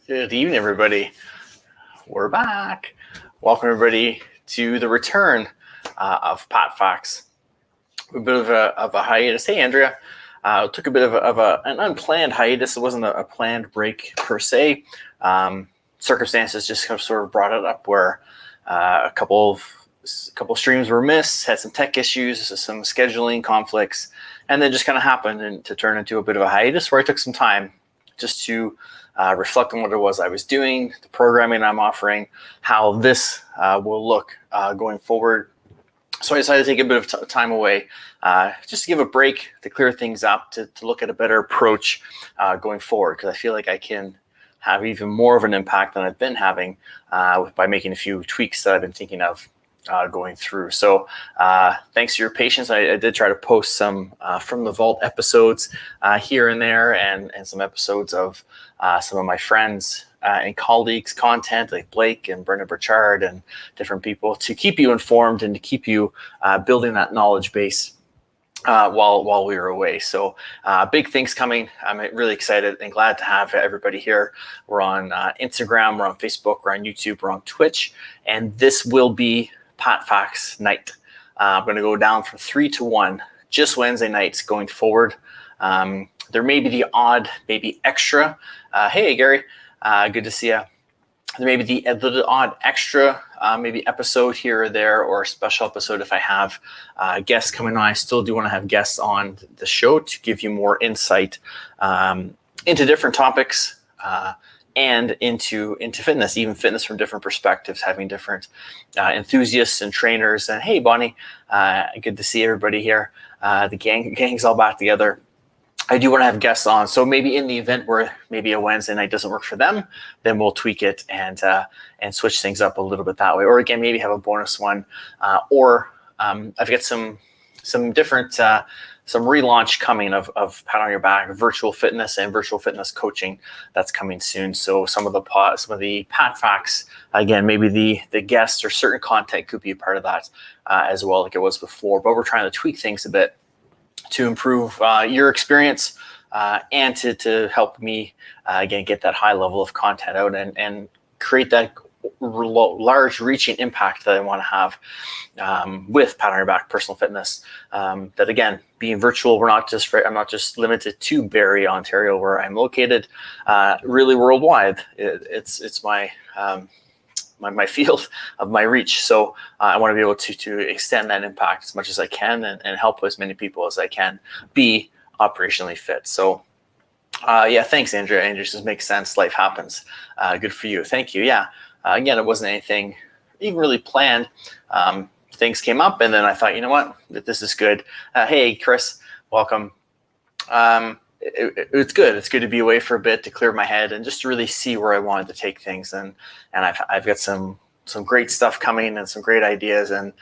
Good evening, everybody. We're back. Welcome, everybody, to the return of PatFacts. A bit of a hiatus. Hey, Andrea. Took a bit of an unplanned hiatus. It wasn't a planned break per se. Circumstances just kind of sort of brought it up where a couple streams were missed, had some tech issues, some scheduling conflicts, and then just kind of happened to turn into a bit of a hiatus where I took some time just to reflect on what it was I was doing, the programming I'm offering, how this will look going forward. So I decided to take a bit of time away, just to give a break, to clear things up, to look at a better approach going forward, because I feel like I can have even more of an impact than I've been having by making a few tweaks that I've been thinking of going through. So thanks for your patience. I did try to post some from the vault episodes here and there, and some episodes of some of my friends and colleagues' content, like Blake and Brendan Burchard and different people, to keep you informed and to keep you building that knowledge base while we were away. So big things coming. I'm really excited and glad to have everybody here. We're on Instagram, we're on Facebook, we're on YouTube, we're on Twitch, and this will be PatFacts night. I'm going to go down from 3 to 1, just Wednesday nights going forward. There may be the odd, maybe extra. Hey, Gary, good to see you. There may be the odd extra, maybe episode here or there, or a special episode if I have guests coming on. I still do want to have guests on the show to give you more insight into different topics and into fitness, even fitness from different perspectives, having different enthusiasts and trainers. And hey, Bonnie, good to see everybody here. The gang's all back together. I do want to have guests on, so maybe in the event where maybe a Wednesday night doesn't work for them, then we'll tweak it and switch things up a little bit that way. Or again, maybe have a bonus one, or I've got some different some relaunch coming of Pat on Your Back, virtual fitness and virtual fitness coaching that's coming soon. So some of the PatFacts, again, maybe the guests or certain content could be a part of that as well, like it was before. But we're trying to tweak things a bit to improve your experience and to help me, again, get that high level of content out and create that large reaching impact that I want to have with Pat on Your Back Personal Fitness. That, again, being virtual, I'm not just limited to Barrie, Ontario, where I'm located. Really worldwide, it's my my field of my reach. So I want to be able to extend that impact as much as I can and help as many people as I can be operationally fit. So yeah, thanks, Andrea. Andrea says, makes sense. Life happens. Good for you. Thank you. Yeah. Again, it wasn't anything even really planned. Things came up, and then I thought, you know what, this is good. Hey, Chris, welcome. It's good. It's good to be away for a bit, to clear my head and just to really see where I wanted to take things. And I've got some great stuff coming and some great ideas and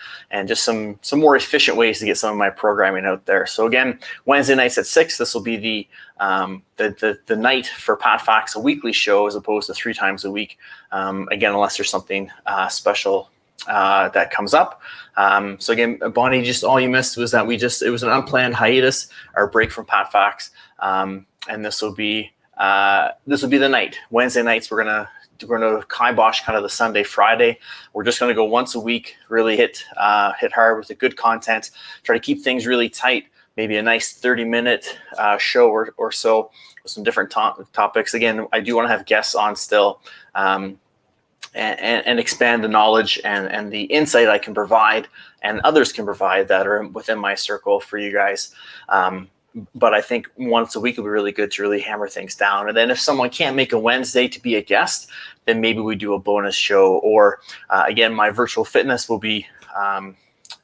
just some more efficient ways to get some of my programming out there. So again, Wednesday nights at 6, this will be the night for PatFacts, a weekly show as opposed to 3 times a week. Again, unless there's something special that comes up. So again, Bonnie, just all you missed was that it was an unplanned hiatus, our break from PatFacts. And this will be the night. Wednesday nights, we're gonna kibosh kind of the Sunday, Friday. We're just gonna go once a week, really hit hard with the good content, try to keep things really tight, maybe a nice 30-minute show or so with some different topics. Again, I do want to have guests on still, and expand the knowledge and the insight I can provide and others can provide that are within my circle for you guys. But I think once a week will be really good to really hammer things down. And then if someone can't make a Wednesday to be a guest, then maybe we do a bonus show. Or again, my virtual fitness will be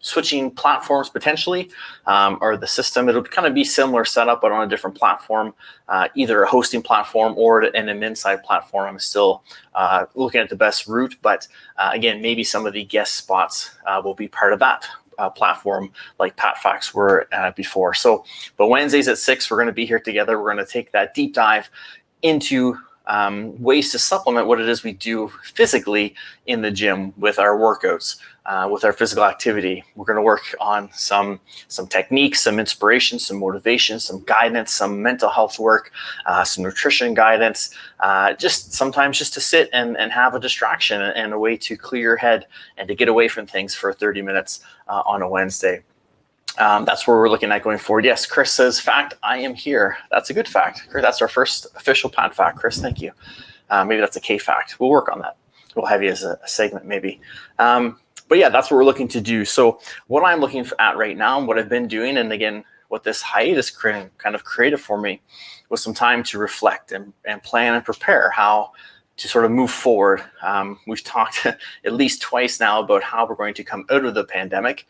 switching platforms potentially, or the system. It'll kind of be similar setup, but on a different platform, either a hosting platform or an inside platform. I'm still looking at the best route, but again, maybe some of the guest spots will be part of that platform like PatFacts were before. So, but Wednesdays at 6, we're going to be here together. We're going to take that deep dive into ways to supplement what it is we do physically in the gym with our workouts. with our physical activity. We're going to work on some techniques, some inspiration, some motivation, some guidance, some mental health work, some nutrition guidance, just sometimes just to sit and have a distraction and a way to clear your head and to get away from things for 30 minutes on a Wednesday. That's where we're looking at going forward. Yes, Chris says, fact, I am here. That's a good fact. That's our first official Pat fact. Chris, thank you. Maybe that's a K fact. We'll work on that. We'll have you as a segment maybe. But yeah, that's what we're looking to do. So what I'm looking at right now and what I've been doing, and again, what this hiatus kind of created for me was some time to reflect and plan and prepare how to sort of move forward. We've talked at least twice now about how we're going to come out of the pandemic.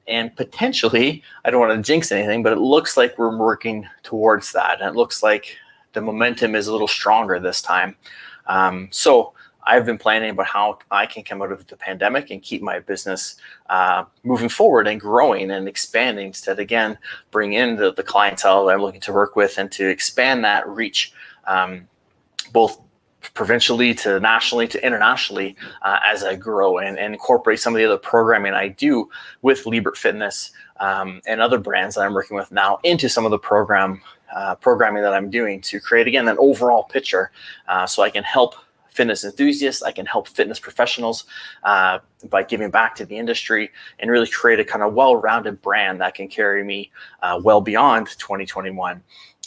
And potentially, I don't want to jinx anything, but it looks like we're working towards that. And it looks like the momentum is a little stronger this time. So I've been planning about how I can come out of the pandemic and keep my business moving forward and growing and expanding to, again, bring in the clientele that I'm looking to work with and to expand that reach, both provincially to nationally to internationally as I grow and incorporate some of the other programming I do with Liebert Fitness and other brands that I'm working with now into some of the programming that I'm doing to create, again, an overall picture so I can help fitness enthusiasts, I can help fitness professionals by giving back to the industry and really create a kind of well-rounded brand that can carry me well beyond 2021.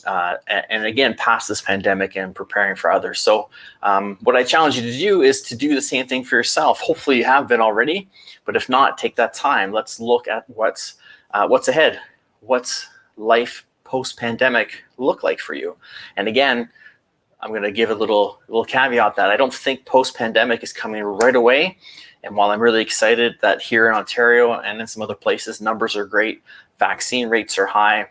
And again, past this pandemic and preparing for others. So what I challenge you to do is to do the same thing for yourself. Hopefully you have been already, but if not, take that time. Let's look at what's ahead. What's life post-pandemic look like for you? And again, I'm going to give a little caveat that I don't think post-pandemic is coming right away. And while I'm really excited that here in Ontario and in some other places, numbers are great, vaccine rates are high,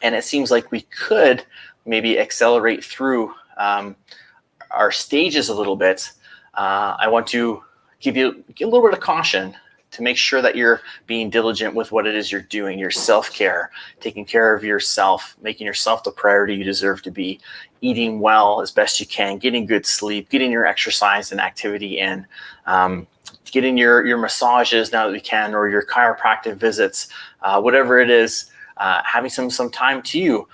and it seems like we could maybe accelerate through our stages a little bit. I want to give you a little bit of caution to make sure that you're being diligent with what it is you're doing, your self-care, taking care of yourself, making yourself the priority you deserve to be, eating well as best you can, getting good sleep, getting your exercise and activity in, getting your massages now that you can, or your chiropractic visits, whatever it is, having some time to you,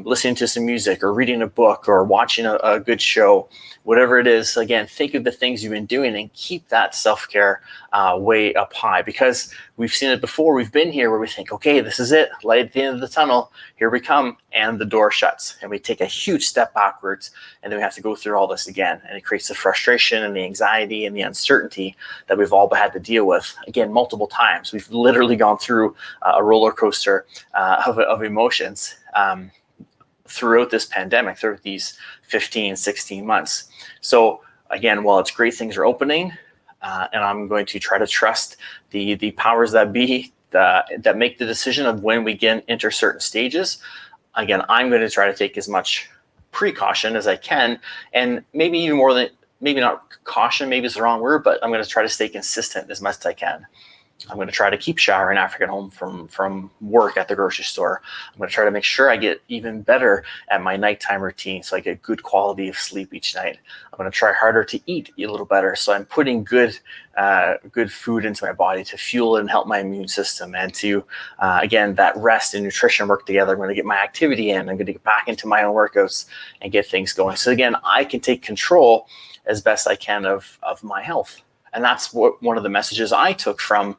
listening to some music or reading a book or watching a good show, whatever it is. Again, think of the things you've been doing and keep that self-care way up high, because we've seen it before. We've been here where we think, okay, this is it, light at the end of the tunnel, here we come, and the door shuts and we take a huge step backwards, and then we have to go through all this again, and it creates the frustration and the anxiety and the uncertainty that we've all had to deal with, again, multiple times. We've literally gone through a roller coaster of emotions throughout this pandemic, throughout these 15, 16 months. So again, while it's great things are opening, and I'm going to try to trust the powers that be that make the decision of when we enter certain stages, again, I'm going to try to take as much precaution as I can, and maybe even more than, maybe not caution, maybe it's the wrong word, but I'm going to try to stay consistent as much as I can. I'm going to try to keep showering after I get home from work at the grocery store. I'm going to try to make sure I get even better at my nighttime routine so I get good quality of sleep each night. I'm going to try harder to eat a little better so I'm putting good food into my body to fuel and help my immune system, and to, again, that rest and nutrition work together. I'm going to get my activity in. I'm going to get back into my own workouts and get things going. So again, I can take control as best I can of my health. And that's one of the messages I took from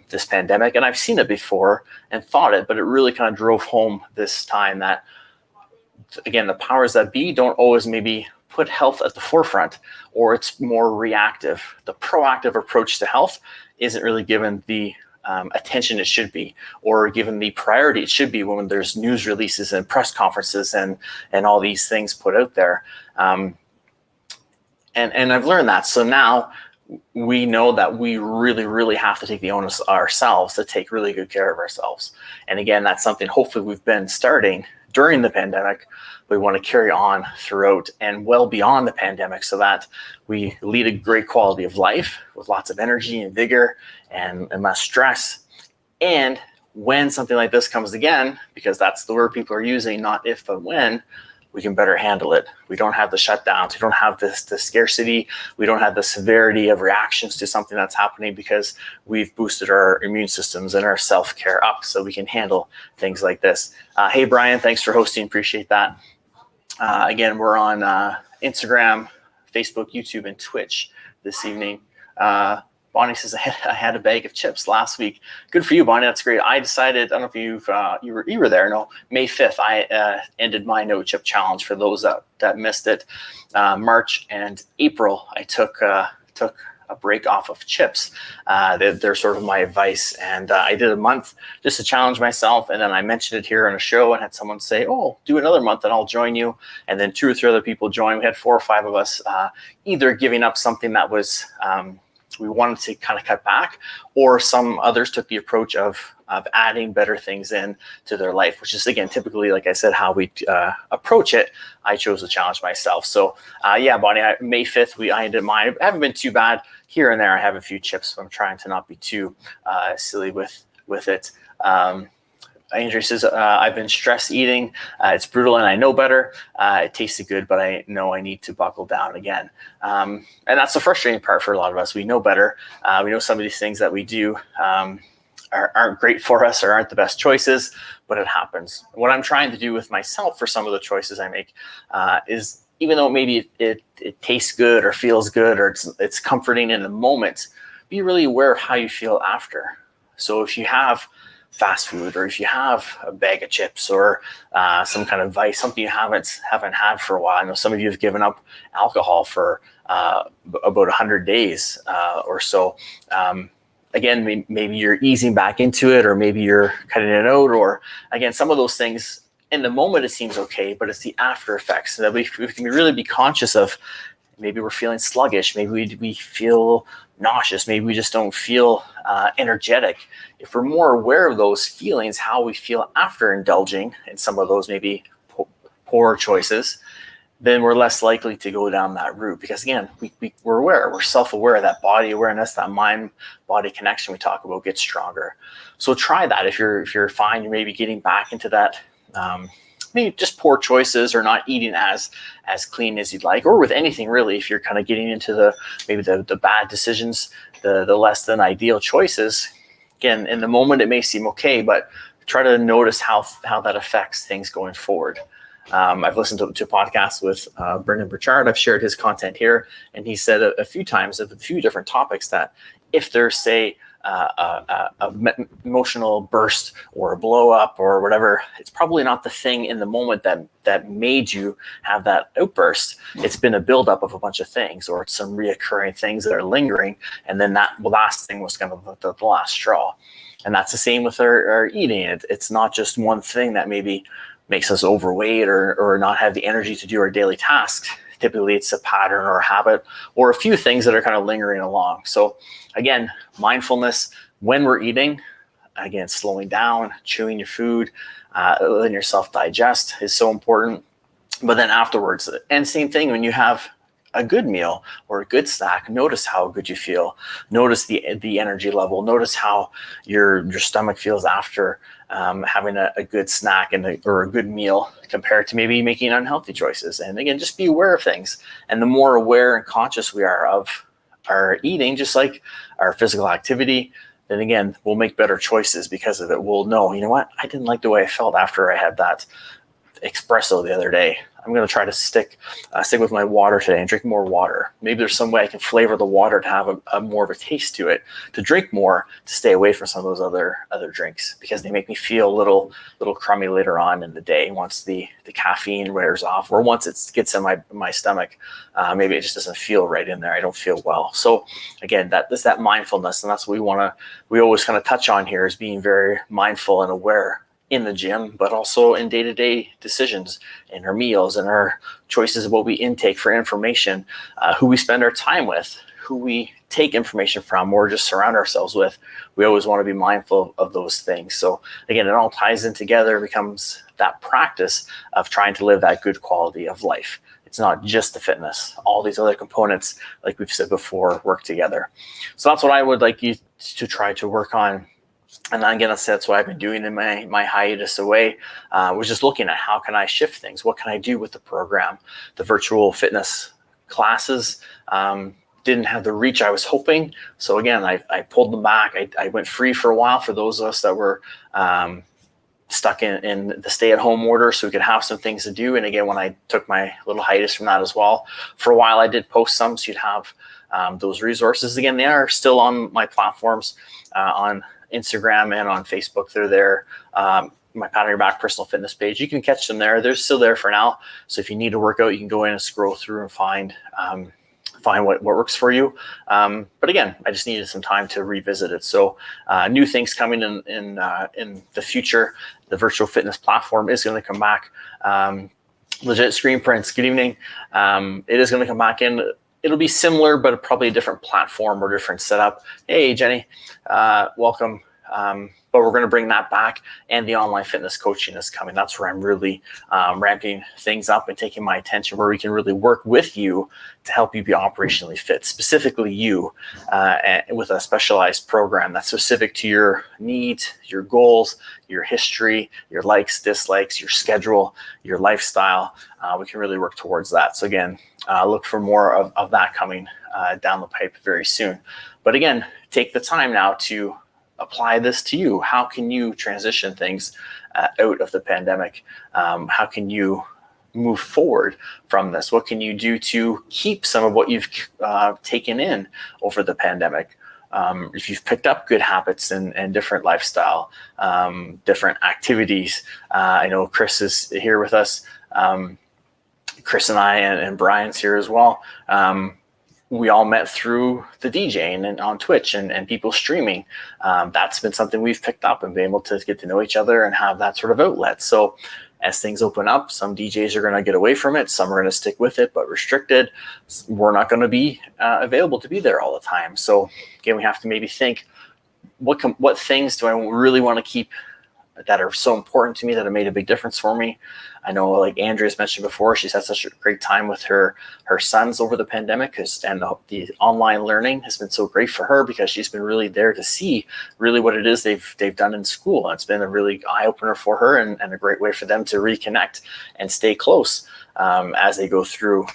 this pandemic. And I've seen it before and thought it, but it really kind of drove home this time that, again, the powers that be don't always maybe put health at the forefront, or it's more reactive. The proactive approach to health isn't really given the attention it should be, or given the priority it should be when there's news releases and press conferences and all these things put out there. And I've learned that. So now we know that we really, really have to take the onus ourselves to take really good care of ourselves. And again, that's something hopefully we've been starting during the pandemic. We want to carry on throughout and well beyond the pandemic, so that we lead a great quality of life with lots of energy and vigor and less stress. And when something like this comes again, because that's the word people are using, not if but when, we can better handle it. We don't have the shutdowns. We don't have the scarcity. We don't have the severity of reactions to something that's happening because we've boosted our immune systems and our self-care up so we can handle things like this. Hey, Brian, thanks for hosting. Appreciate that. Again, we're on Instagram, Facebook, YouTube, and Twitch this evening. Bonnie says, I had a bag of chips last week. Good for you, Bonnie. That's great. I decided, I don't know if you were there. No, May 5th, I ended my no chip challenge for those that missed it. March and April, I took a break off of chips. They're sort of my advice. And I did a month just to challenge myself. And then I mentioned it here on a show and had someone say, oh, do another month and I'll join you. And then 2 or 3 other people joined. We had 4 or 5 of us either giving up something that was we wanted to kind of cut back, or some others took the approach of adding better things in to their life, which is, again, typically, like I said, how we approach it. I chose to challenge myself. So yeah, Bonnie, May 5th, I ended mine. I haven't been too bad. Here and there, I have a few chips, so I'm trying to not be too silly with it. Andrew says, I've been stress eating. It's brutal and I know better. It tasted good, but I know I need to buckle down again. And that's the frustrating part for a lot of us. We know better. We know some of these things that we do aren't great for us or aren't the best choices, but it happens. What I'm trying to do with myself for some of the choices I make is, even though maybe it tastes good or feels good or it's comforting in the moment, be really aware of how you feel after. So if you have fast food, or if you have a bag of chips, or some kind of vice, something you haven't had for a while. I know some of you have given up alcohol for about 100 days or so. Again, maybe you're easing back into it, or maybe you're cutting it out, or again, some of those things in the moment it seems okay, but it's the after effects that we can really be conscious of. Maybe we're feeling sluggish. Maybe we feel nauseous. Maybe we just don't feel energetic. If we're more aware of those feelings, how we feel after indulging in some of those maybe poor choices, then we're less likely to go down that route. Because again, we're aware, we're self-aware. That body awareness, that mind-body connection we talk about gets stronger. So try that. If you're fine, you may be getting back into that. Maybe just poor choices, or not eating as clean as you'd like, or with anything really. If you're kind of getting into the bad decisions, the less than ideal choices, again, in the moment it may seem okay, but try to notice how that affects things going forward. I've listened to podcasts with Brendan Burchard. I've shared his content here, and he said a few times of a few different topics that if there's, say, a emotional burst or a blow up or whatever, it's probably not the thing in the moment that made you have that outburst. It's been a buildup of a bunch of things, or it's some reoccurring things that are lingering, and then that last thing was kind of the last straw. And that's the same with our eating. It's not just one thing that maybe makes us overweight or not have the energy to do our daily tasks. Typically it's a pattern or a habit or a few things that are kind of lingering along. So again, mindfulness when we're eating, again, slowing down, chewing your food, letting yourself digest is so important. But then afterwards, and same thing when you have a good meal or a good snack, notice how good you feel. Notice the energy level. Notice how your stomach feels after having a good snack or a good meal compared to maybe making unhealthy choices. And again, just be aware of things. And the more aware and conscious we are of our eating, just like our physical activity, then again, we'll make better choices because of it. We'll know, you know what, I didn't like the way I felt after I had that espresso the other day. I'm going to try to stick with my water today and drink more water. Maybe there's some way I can flavor the water to have a more of a taste to it, to drink more, to stay away from some of those other drinks, because they make me feel a little crummy later on in the day once the caffeine wears off, or once it gets in my stomach. Maybe it just doesn't feel right in there. I don't feel well. So again, that's that mindfulness, and that's what we always kind of touch on here, is being very mindful and aware in the gym, but also in day-to-day decisions, in our meals and our choices of what we intake for information, who we spend our time with, who we take information from, or just surround ourselves with. We always want to be mindful of those things. So again, it all ties in together, becomes that practice of trying to live that good quality of life. It's not just the fitness. All these other components, like we've said before, work together. So that's what I would like you to try to work on And again, that's what I've been doing in my hiatus away, was just looking at how can I shift things? What can I do with the program? The virtual fitness classes didn't have the reach I was hoping. So again, I pulled them back. I went free for a while for those of us that were stuck in the stay-at-home order, so we could have some things to do. And again, when I took my little hiatus from that as well, for a while I did post some, so you'd have those resources. Again, they are still on my platforms, on Instagram and on Facebook. They're there. My Pat on Your Back personal fitness page, you can catch them there. They're still there for now. So if you need to work out, you can go in and scroll through and find what works for you. But again, I just needed some time to revisit it. So new things coming in the future. The virtual fitness platform is going to come back. Legit Screen Prints, good evening. It is going to come back in. It'll be similar, but probably a different platform or different setup. Hey, Jenny, welcome. But we're going to bring that back, and the online fitness coaching is coming. That's where I'm really ramping things up and taking my attention, where we can really work with you to help you be operationally fit, specifically you, with a specialized program that's specific to your needs, your goals, your history, your likes, dislikes, your schedule, your lifestyle. We can really work towards that. So again, look for more of that coming down the pipe very soon. But again, take the time now to apply this to you. How can you transition things out of the pandemic? How can you move forward from this? What can you do to keep some of what you've taken in over the pandemic? If you've picked up good habits and different lifestyle, different activities. I know Chris is here with us. Chris and I and Brian's here as well. We all met through the DJing and on Twitch and people streaming. That's been something we've picked up and been able to get to know each other and have that sort of outlet. So as things open up, some DJs are going to get away from it. Some are going to stick with it, but restricted. We're not going to be available to be there all the time. So again, we have to maybe think, what things do I really want to keep that are so important to me, that have made a big difference for me? I know, like Andrea's mentioned before, she's had such a great time with her sons over the pandemic, and the online learning has been so great for her, because she's been really there to see really what it is they've done in school. And it's been a really eye opener for her, and a great way for them to reconnect and stay close as they go through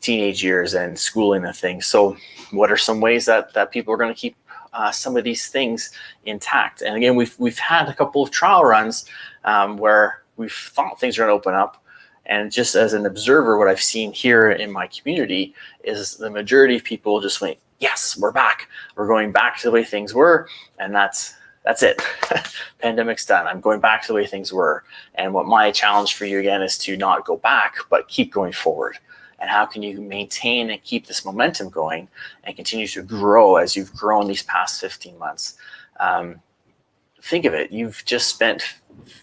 teenage years and schooling and things. So what are some ways that people are going to keep some of these things intact? And again, we've had a couple of trial runs where we've thought things are going to open up. And just as an observer, what I've seen here in my community is the majority of people just went, yes, we're back. We're going back to the way things were. And that's it. Pandemic's done. I'm going back to the way things were. And what my challenge for you again is to not go back, but keep going forward. And how can you maintain and keep this momentum going and continue to grow as you've grown these past 15 months? Think of it. You've just spent,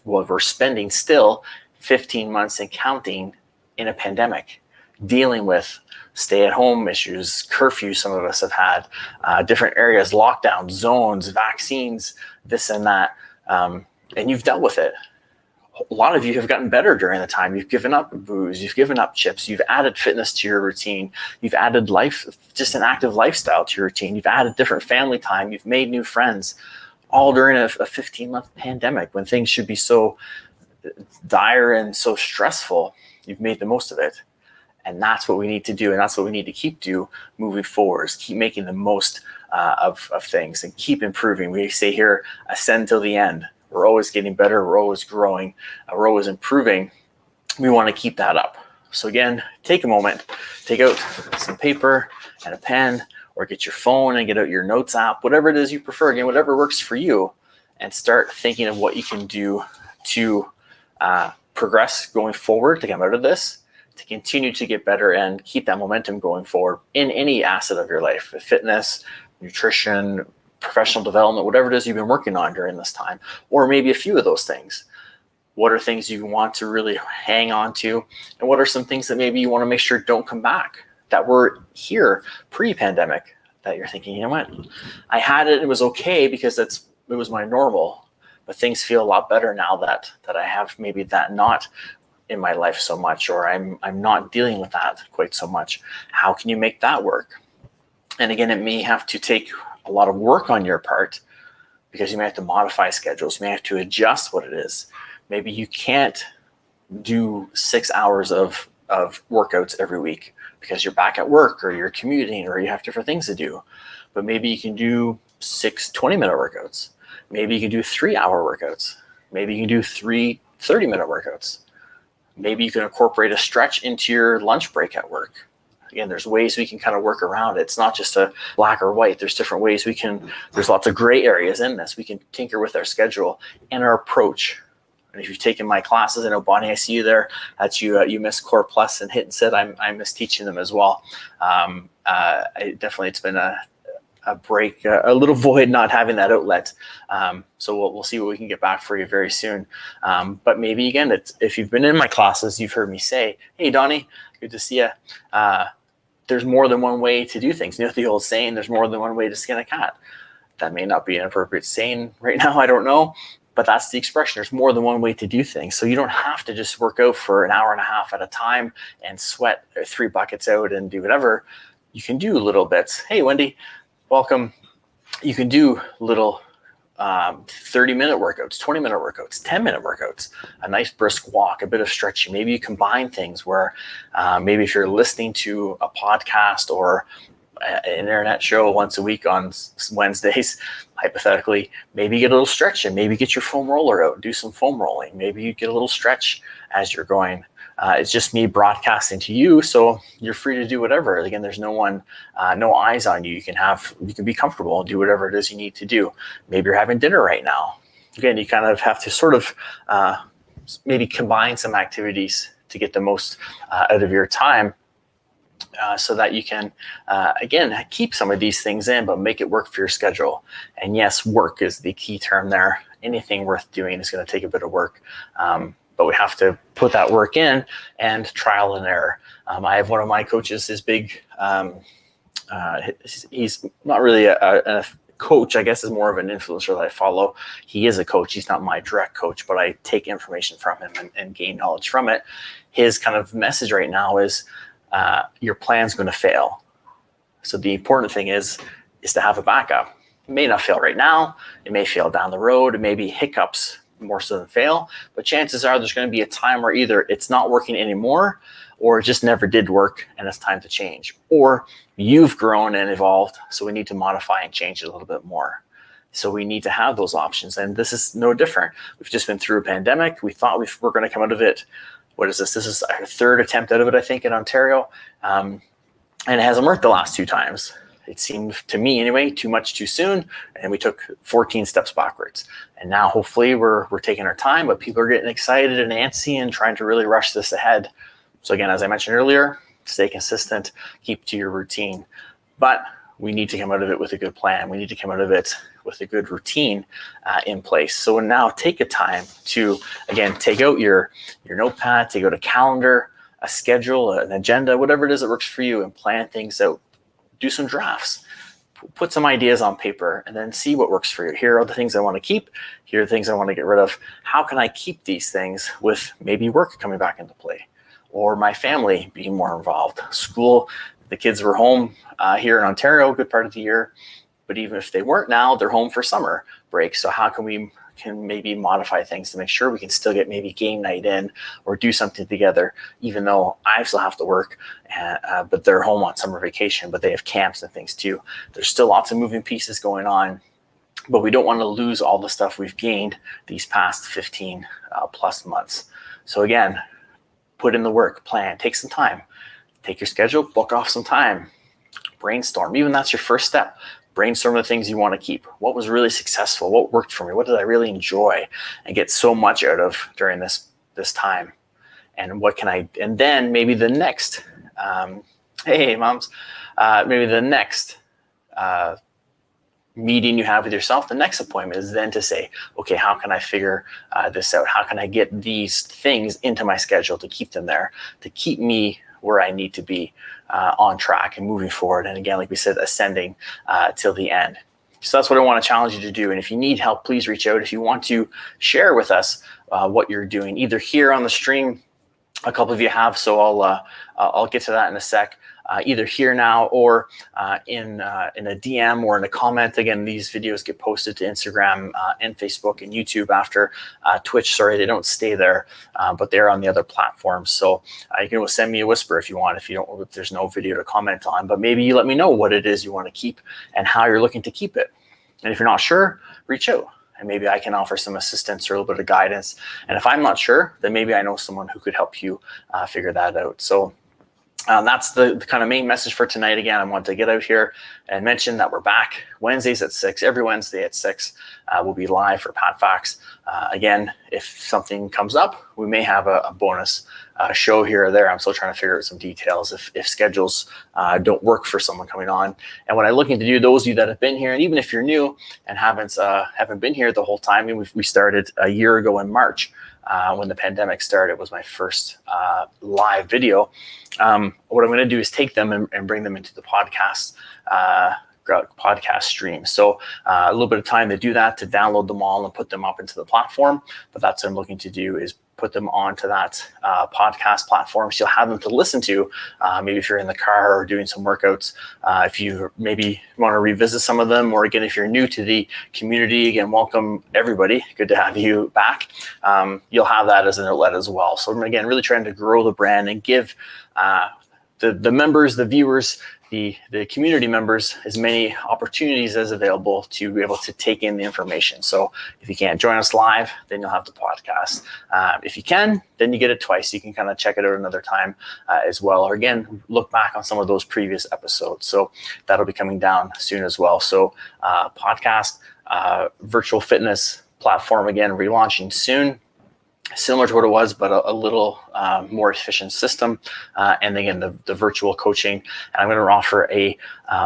we're spending still 15 months and counting in a pandemic, dealing with stay-at-home issues, curfew some of us have had, different areas, lockdown, zones, vaccines, this and that, and you've dealt with it. A lot of you have gotten better during the time. You've given up booze, you've given up chips, you've added fitness to your routine, you've added just an active lifestyle to your routine, you've added different family time, you've made new friends, all during a 15-month pandemic when things should be so dire and so stressful. You've made the most of it. And that's what we need to do, and that's what we need to keep do moving forward, is keep making the most of things and keep improving. We say here, ascend till the end. We're always getting better, we're always growing, we're always improving. We want to keep that up. So again, take a moment, take out some paper and a pen, or get your phone and get out your notes app, whatever it is you prefer, again, whatever works for you, and start thinking of what you can do to progress going forward, to come out of this, to continue to get better and keep that momentum going forward in any asset of your life, fitness, nutrition, professional development, whatever it is you've been working on during this time, or maybe a few of those things. What are things you want to really hang on to? And what are some things that maybe you want to make sure don't come back, that were here pre-pandemic, that you're thinking, you know what, I had it was okay because it was my normal, but things feel a lot better now that I have maybe that not in my life so much, or I'm not dealing with that quite so much. How can you make that work? And again, it may have to take a lot of work on your part, because you may have to modify schedules. You may have to adjust what it is. Maybe you can't do 6 hours of workouts every week because you're back at work or you're commuting or you have different things to do. But maybe you can do 6 20-minute workouts. Maybe you can do 3-hour workouts. Maybe you can do 3 30-minute workouts. Maybe you can incorporate a stretch into your lunch break at work. Again, there's ways we can kind of work around it. It's not just a black or white. There's different ways there's lots of gray areas in this. We can tinker with our schedule and our approach. And if you've taken my classes, I know Bonnie, I see you there. That's you miss Core Plus and Hit and Sit. I miss teaching them as well. It's been a break, a little void not having that outlet. So we'll see what we can get back for you very soon. But maybe again, if you've been in my classes, you've heard me say, "Hey, Donnie, good to see you." There's more than one way to do things. You know the old saying, "There's more than one way to skin a cat." That may not be an appropriate saying right now. I don't know. But that's the expression. There's more than one way to do things. So you don't have to just work out for an hour and a half at a time and sweat 3 buckets out and do whatever. You can do little bits. Hey, Wendy, welcome. You can do little 30-minute workouts, 20-minute workouts, 10-minute workouts, a nice brisk walk, a bit of stretching. Maybe you combine things where maybe if you're listening to a podcast or an internet show once a week on Wednesdays, hypothetically, maybe you get a little stretch and maybe get your foam roller out, do some foam rolling. Maybe you get a little stretch as you're going. It's just me broadcasting to you, so you're free to do whatever. Again, there's no eyes on you. You can be comfortable and do whatever it is you need to do. Maybe you're having dinner right now. Again, you kind of have to sort of maybe combine some activities to get the most out of your time. So that you can, again, keep some of these things in, but make it work for your schedule. And yes, work is the key term there. Anything worth doing is going to take a bit of work. But we have to put that work in and trial and error. I have one of my coaches, his big, he's not really a coach, I guess is more of an influencer that I follow. He is a coach. He's not my direct coach, but I take information from him and gain knowledge from it. His kind of message right now is, your plan's going to fail. So the important thing is to have a backup. It may not fail right now. It may fail down the road. It may be hiccups more so than fail. But chances are there's going to be a time where either it's not working anymore or it just never did work and it's time to change. Or you've grown and evolved, so we need to modify and change it a little bit more. So we need to have those options. And this is no different. We've just been through a pandemic. We thought we were going to come out of it. What is this? This is our 3rd attempt out of it, I think, in Ontario. And it hasn't worked the last 2 times. It seemed to me anyway, too much too soon. And we took 14 steps backwards. And now hopefully we're taking our time, but people are getting excited and antsy and trying to really rush this ahead. So again, as I mentioned earlier, stay consistent, keep to your routine. But we need to come out of it with a good plan. We need to come out of it with a good routine in place. So now take a time to, again, take out your notepad, take out a calendar, a schedule, an agenda, whatever it is that works for you, and plan things out. Do some drafts. Put some ideas on paper and then see what works for you. Here are the things I want to keep. Here are the things I want to get rid of. How can I keep these things with maybe work coming back into play or my family being more involved? School, the kids were home here in Ontario a good part of the year, but even if they weren't now, they're home for summer break. So how can we maybe modify things to make sure we can still get maybe game night in or do something together, even though I still have to work, but they're home on summer vacation, but they have camps and things too. There's still lots of moving pieces going on, but we don't want to lose all the stuff we've gained these past 15 plus months. So again, put in the work, plan, take some time, take your schedule, book off some time, brainstorm. Even that's your first step. Brainstorm the things you want to keep. What was really successful? What worked for me? What did I really enjoy and get so much out of during this time? And what can I, and then maybe the next, hey moms, maybe the next meeting you have with yourself, the next appointment is then to say, okay, how can I figure this out? How can I get these things into my schedule to keep them there, to keep me where I need to be on track and moving forward. And again, like we said, ascending till the end. So that's what I want to challenge you to do. And if you need help, please reach out. If you want to share with us what you're doing, either here on the stream, a couple of you have, so I'll get to that in a sec. either here now or in a DM or in a comment. Again, these videos get posted to Instagram and Facebook and YouTube after Twitch. Sorry, they don't stay there, but they're on the other platforms. So you can send me a whisper if you want, if there's no video to comment on, but maybe you let me know what it is you want to keep and how you're looking to keep it. And if you're not sure, reach out. And maybe I can offer some assistance or a little bit of guidance. And if I'm not sure, then maybe I know someone who could help you figure that out. So that's the kind of main message for tonight. Again, I want to get out here and mention that we're back Wednesdays at 6. Every Wednesday at 6, we'll be live for PatFacts. Again, if something comes up, we may have a bonus show here or there. I'm still trying to figure out some details if schedules don't work for someone coming on. And what I'm looking to do, those of you that have been here, and even if you're new and haven't been here the whole time, I mean, we started a year ago in March. When the pandemic started, was my first live video. What I'm going to do is take them and bring them into the podcast stream. So a little bit of time to do that, to download them all and put them up into the platform. But that's what I'm looking to do, is put them onto that podcast platform, so you'll have them to listen to. Maybe if you're in the car or doing some workouts, if you maybe want to revisit some of them, or again, if you're new to the community, again, welcome everybody. Good to have you back. You'll have that as an outlet as well. So again, really trying to grow the brand and give the members, the viewers, the community members as many opportunities as available to be able to take in the information. So if you can't join us live, then you'll have the podcast. If you can, then you get it twice. You can kind of check it out another time as well. Or again, look back on some of those previous episodes. So that'll be coming down soon as well. So podcast, virtual fitness platform, again, relaunching soon. Similar to what it was, but a little more efficient system. And again, the virtual coaching. And I'm going to offer a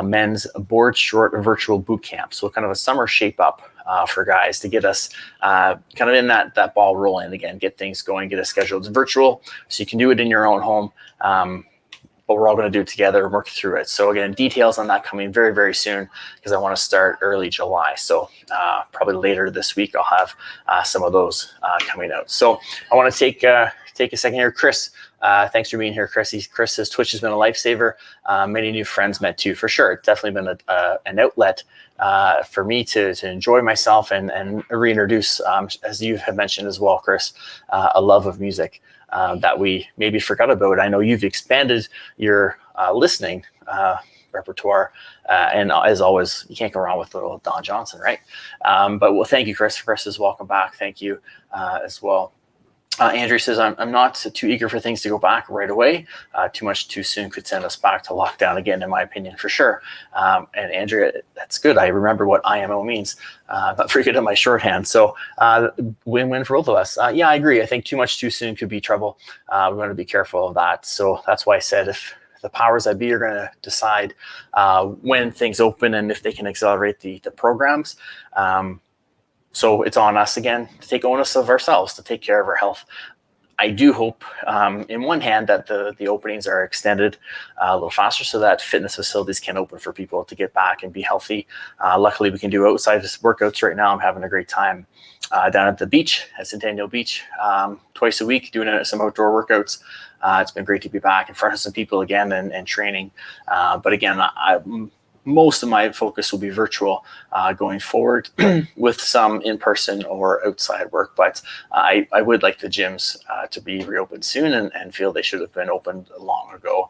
men's board short virtual boot camp. So kind of a summer shape up for guys to get us kind of in that ball rolling again, get things going, get us scheduled. It's virtual, so you can do it in your own home. But we're all going to do it together and work through it. So again, details on that coming very, very soon, because I want to start early July. So probably later this week, I'll have some of those coming out. So I want to take a second here. Chris, thanks for being here, Chris. Chris says Twitch has been a lifesaver. Many new friends met too, for sure. It's definitely been an outlet for me to enjoy myself and reintroduce, as you have mentioned as well, Chris, a love of music. That we maybe forgot about. I know you've expanded your listening repertoire, and as always, you can't go wrong with little Don Johnson, right? But well, thank you, Chris. Chris is welcome back. Thank you as well. Andrew says, I'm not too eager for things to go back right away. Too much too soon could send us back to lockdown again, in my opinion, for sure. And Andrea, that's good. I remember what IMO means. Not very good at my shorthand. So win-win for both of us. Yeah, I agree. I think too much too soon could be trouble. We want to be careful of that. So that's why I said, if the powers that be are going to decide when things open and if they can accelerate the programs, so it's on us again to take onus of ourselves, to take care of our health. I do hope, in one hand, that the openings are extended a little faster, so that fitness facilities can open for people to get back and be healthy. Luckily, we can do outside workouts right now. I'm having a great time down at the beach, at Centennial Beach, twice a week, doing some outdoor workouts. It's been great to be back in front of some people again and training. But again, most of my focus will be virtual going forward with some in-person or outside work. But I would like the gyms to be reopened soon and feel they should have been opened long ago.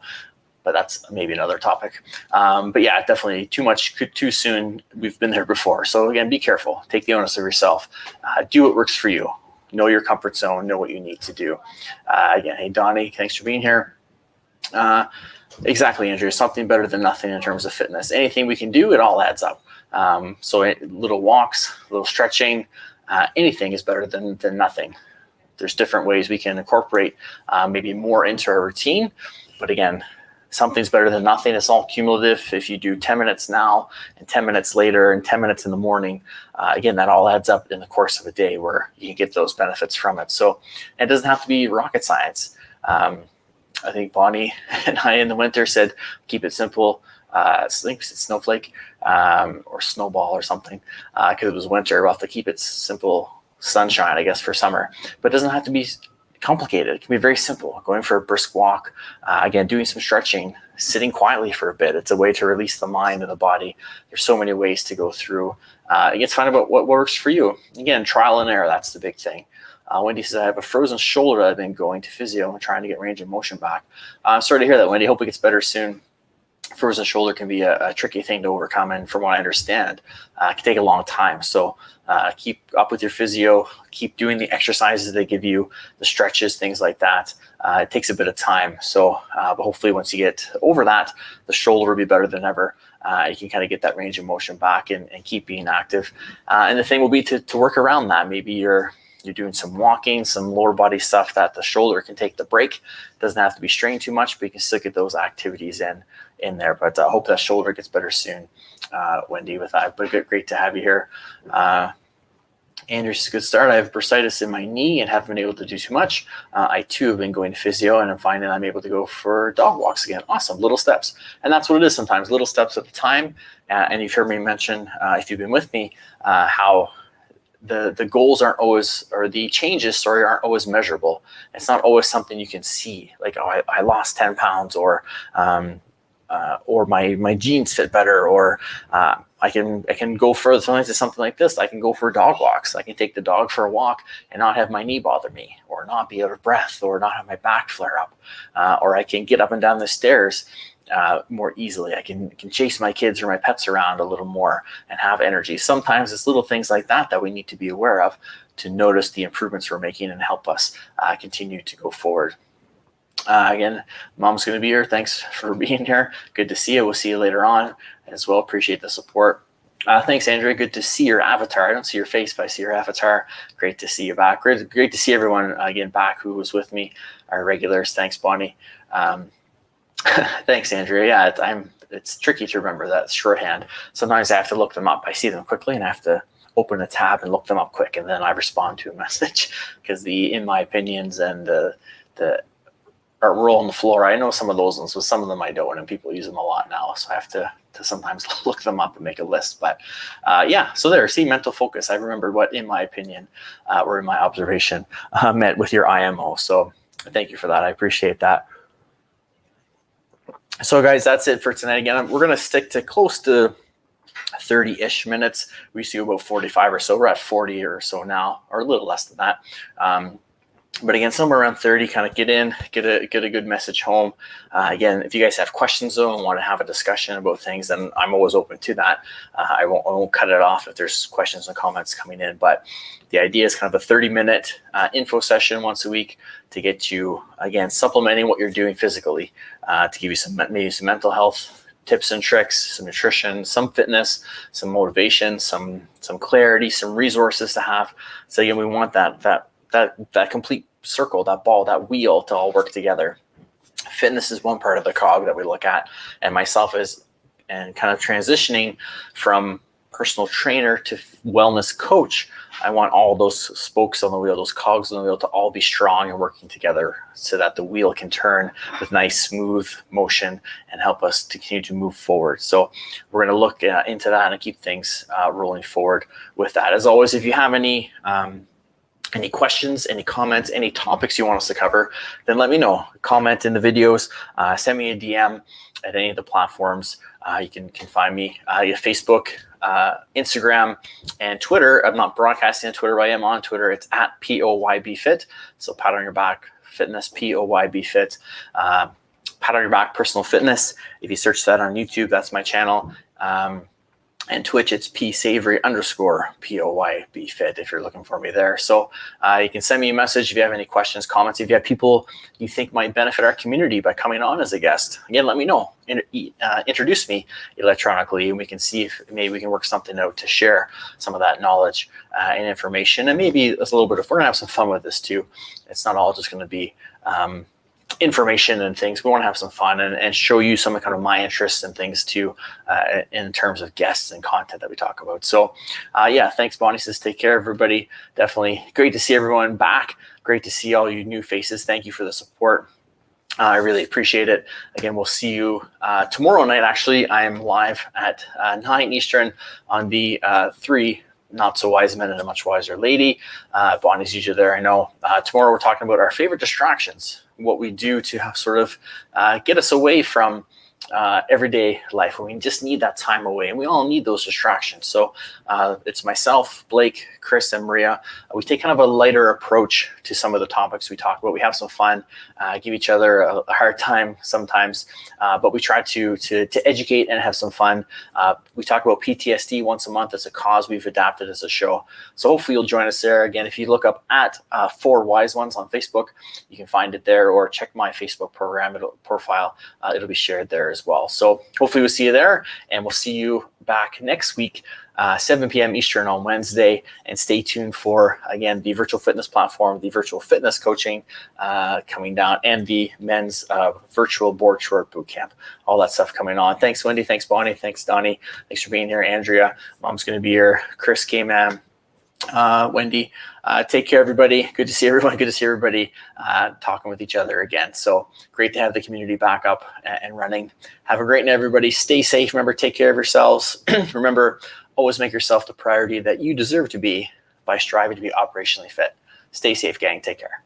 But that's maybe another topic. But yeah, definitely too soon. We've been there before. So again, be careful. Take the onus of yourself. Do what works for you. Know your comfort zone. Know what you need to do. Again, hey, Donnie, thanks for being here. Exactly, Andrew. Something better than nothing in terms of fitness. Anything we can do, it all adds up. So little walks, little stretching, anything is better than nothing. There's different ways we can incorporate maybe more into our routine. But again, something's better than nothing. It's all cumulative. If you do 10 minutes now and 10 minutes later and 10 minutes in the morning, again, that all adds up in the course of a day where you can get those benefits from it. So it doesn't have to be rocket science. I think Bonnie and I in the winter said, keep it simple. I think it's snowflake or snowball or something, because it was winter. We'll have to keep it simple, sunshine, I guess, for summer. But it doesn't have to be complicated. It can be very simple. Going for a brisk walk, again, doing some stretching, sitting quietly for a bit. It's a way to release the mind and the body. There's so many ways to go through. Again, find out what works for you. Again, trial and error, that's the big thing. Wendy says, I have a frozen shoulder. I've been going to physio and trying to get range of motion back. I'm sorry to hear that, Wendy. Hope it gets better soon. Frozen shoulder can be a tricky thing to overcome, and from what I understand, it can take a long time. So keep up with your physio, keep doing the exercises they give you, the stretches, things like that. It takes a bit of time. So, but hopefully once you get over that, the shoulder will be better than ever. You can kind of get that range of motion back and keep being active. And the thing will be to work around that. Maybe you're doing some walking, some lower body stuff that the shoulder can take the break. It doesn't have to be strained too much, but you can still get those activities in there. But I hope that shoulder gets better soon, Wendy, with that. But great to have you here. Andrew's a good start. I have bursitis in my knee and haven't been able to do too much. I too have been going to physio, and I'm finding I'm able to go for dog walks again. Awesome, little steps. And that's what it is sometimes, little steps at a time. And you've heard me mention, if you've been with me, how the goals aren't always, or the changes, aren't always measurable. It's not always something you can see, like, oh, I lost 10 pounds, or my jeans fit better, or I can go further. Sometimes it's something like this. I can go for dog walks. I can take the dog for a walk and not have my knee bother me, or not be out of breath, or not have my back flare up, or I can get up and down the stairs more easily. I can chase my kids or my pets around a little more and have energy. Sometimes it's little things like that we need to be aware of to notice the improvements we're making and help us continue to go forward. Again, Mom's going to be here. Thanks for being here. Good to see you. We'll see you later on as well. Appreciate the support. Thanks, Andrea. Good to see your avatar. I don't see your face, but I see your avatar. Great to see you back. Great to see everyone again back who was with me, our regulars. Thanks, Bonnie. Thanks, Andrea. Yeah, it's tricky to remember that shorthand. Sometimes I have to look them up. I see them quickly, and I have to open a tab and look them up quick, and then I respond to a message because the in my opinions and the roll on the floor. I know some of those ones, but some of them I don't, and people use them a lot now. So I have to sometimes look them up and make a list. But yeah, so there, see, mental focus. I remembered what, in my opinion, or in my observation, meant with your IMO. So thank you for that. I appreciate that. So guys, that's it for tonight. Again, we're going to stick to close to 30-ish minutes. We used to do about 45 or so. We're at 40 or so now, or a little less than that. But again, somewhere around 30, kind of get a good message home. Again, if you guys have questions though and want to have a discussion about things, then I'm always open to that. I won't cut it off if there's questions and comments coming in. But the idea is kind of a 30-minute info session once a week to get you, again, supplementing what you're doing physically, to give you maybe some mental health tips and tricks, some nutrition, some fitness, some motivation, some clarity, some resources to have. So again, we want that complete circle, that ball, that wheel to all work together. Fitness is one part of the cog that we look at, and myself and kind of transitioning from personal trainer to wellness coach. I want all those spokes on the wheel, those cogs on the wheel, to all be strong and working together so that the wheel can turn with nice, smooth motion and help us to continue to move forward. So we're going to look into that and keep things rolling forward with that. As always, if you have any questions, any comments, any topics you want us to cover, then let me know. Comment in the videos, send me a DM at any of the platforms. You can find me Facebook, Instagram, and Twitter. I'm not broadcasting on Twitter, but I am on Twitter. It's at POYBFit. So Pat on Your Back Fitness, POYBFit. Pat on Your Back Personal Fitness. If you search that on YouTube, that's my channel. And Twitch, it's PSavory_POYBFit if you're looking for me there. So you can send me a message if you have any questions, comments. If you have people you think might benefit our community by coming on as a guest, again, let me know. Introduce me electronically, and we can see if maybe we can work something out to share some of that knowledge and information. And maybe it's a little bit of, we're going to have some fun with this too. It's not all just going to be information and things. We want to have some fun and show you some of kind of my interests and things too, in terms of guests and content that we talk about. So yeah, thanks. Bonnie says, take care, everybody. Definitely great to see everyone back. Great to see all you new faces. Thank you for the support. I really appreciate it. Again, we'll see you tomorrow night. Actually, I am live at 9 Eastern on the 3 not so wise men and a much wiser lady. Bonnie's usually there, I know. Tomorrow we're talking about our favorite distractions, what we do to have sort of get us away from everyday life when we just need that time away, and we all need those distractions. So it's myself, Blake, Chris, and Maria. We take kind of a lighter approach to some of the topics we talk about. We have some fun, give each other a hard time sometimes, but we try to educate and have some fun. We talk about PTSD once a month. It's a cause we've adapted as a show. So hopefully you'll join us there. Again, if you look up at 4 Wise Ones on Facebook, you can find it there, or check my Facebook profile. It'll be shared there as well. So hopefully we'll see you there, and we'll see you back next week, 7 p.m. Eastern on Wednesday. And stay tuned for, again, the virtual fitness platform, the virtual fitness coaching coming down, and the men's virtual board short boot camp. All that stuff coming on. Thanks, Wendy. Thanks, Bonnie. Thanks, Donnie. Thanks for being here. Andrea, Mom's going to be here. Chris, K-Man, Wendy. Take care, everybody. Good to see everyone. Good to see everybody talking with each other again. So great to have the community back up and running. Have a great night, everybody. Stay safe. Remember, take care of yourselves. Remember, always make yourself the priority that you deserve to be by striving to be operationally fit. Stay safe, gang. Take care.